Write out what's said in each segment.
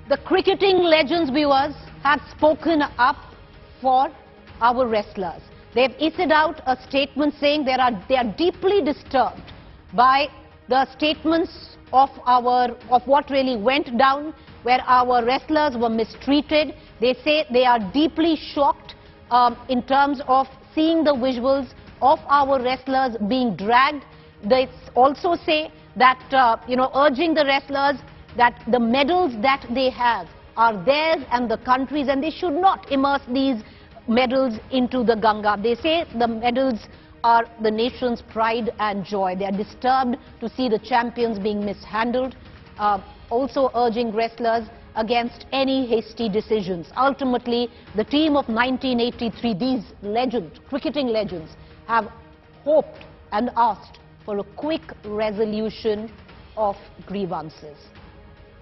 The cricketing legends, viewers, have spoken up for our wrestlers. They've issued out a statement saying they are deeply disturbed by the statements of what really went down, where our wrestlers were mistreated. They say they are deeply shocked in terms of seeing the visuals of our wrestlers being dragged. They also say that, urging the wrestlers that the medals that they have are theirs and the country's, and they should not immerse these medals into the Ganga. They say the medals are the nation's pride and joy. They are disturbed to see the champions being mishandled, also urging wrestlers against any hasty decisions. Ultimately, the team of 1983, these legends, cricketing legends, have hoped and asked for a quick resolution of grievances.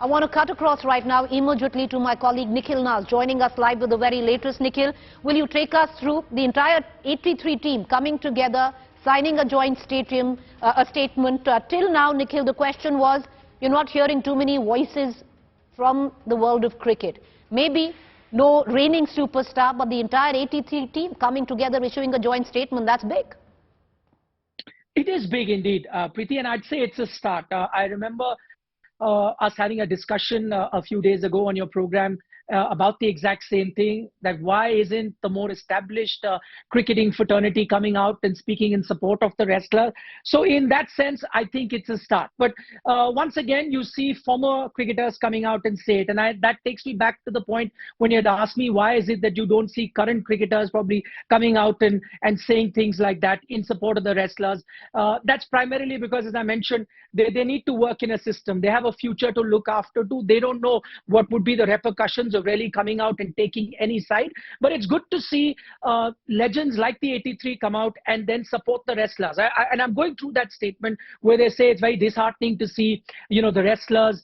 I want to cut across right now immediately to my colleague Nikhil Nas, joining us live with the very latest. Nikhil, will you take us through the entire 83 team coming together, signing a joint statement? Till now, Nikhil, the question was, you're not hearing too many voices from the world of cricket. Maybe no reigning superstar, but the entire 83 team coming together, issuing a joint statement, that's big. It is big indeed, Preeti, and I'd say it's a start. I remember us having a discussion a few days ago on your program about the exact same thing, that why isn't the more established cricketing fraternity coming out and speaking in support of the wrestler? So in that sense, I think it's a start. But once again, you see former cricketers coming out and say it. And that takes me back to the point when you had asked me, why is it that you don't see current cricketers probably coming out and saying things like that in support of the wrestlers? That's primarily because, as I mentioned, they need to work in a system. They have a future to look after too. They don't know what would be the repercussions of really coming out and taking any side. But it's good to see legends like the 83 come out and then support the wrestlers. And I'm going through that statement where they say it's very disheartening to see, the wrestlers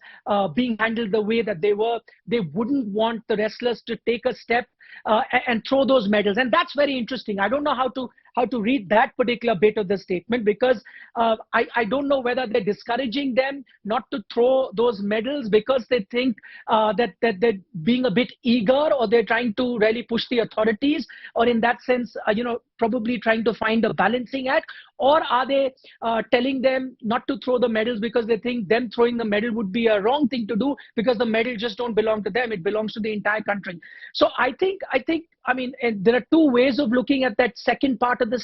being handled the way that they were. They wouldn't want the wrestlers to take a step and throw those medals. And that's very interesting. I don't know how to read that particular bit of the statement, because I don't know whether they're discouraging them not to throw those medals because they think that they're being a bit eager, or they're trying to really push the authorities, or in that sense, probably trying to find a balancing act. Or are they telling them not to throw the medals because they think them throwing the medal would be a wrong thing to do, because the medal just don't belong to them, it belongs to the entire country. So I think and there are two ways of looking at that second part of the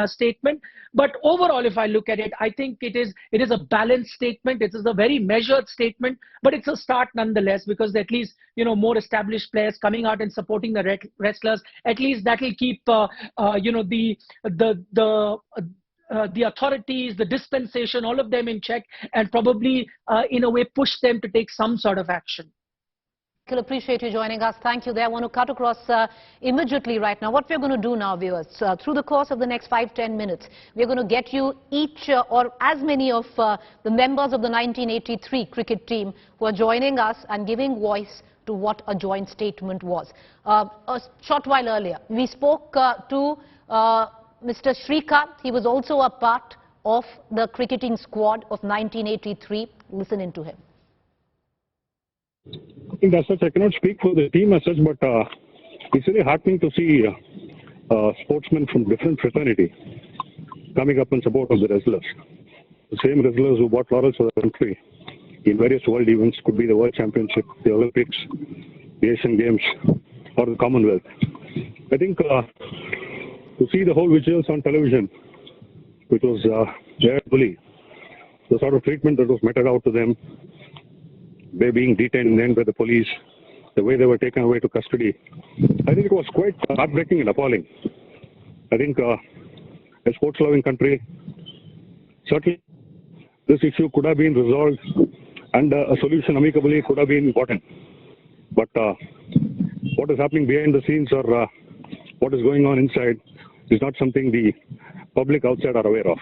statement. But overall, if I look at it, I think it is a balanced statement. It is a very measured statement, but it's a start nonetheless, because at least more established players coming out and supporting the wrestlers. At least that will keep the authorities, the dispensation, all of them in check, and probably in a way push them to take some sort of action. I appreciate you joining us. Thank you there. I want to cut across immediately right now. What we're going to do now, viewers, through the course of the next 5-10 minutes, we're going to get you each or as many of the members of the 1983 cricket team who are joining us and giving voice to what a joint statement was. A short while earlier, we spoke to Mr. Shrikant. He was also a part of the cricketing squad of 1983. Listen in to him. I think as such, I cannot speak for the team as such, but it's really heartening to see sportsmen from different fraternity coming up in support of the wrestlers. The same wrestlers who brought laurels for the country in various world events, could be the World Championship, the Olympics, the Asian Games, or the Commonwealth. I think to see the whole visuals on television, which was bully, the sort of treatment that was meted out to them, they being detained then by the police, the way they were taken away to custody, I think it was quite heartbreaking and appalling. I think a sports-loving country, certainly this issue could have been resolved and a solution amicably could have been gotten. But what is happening behind the scenes, or what is going on inside, is not something the public outside are aware of.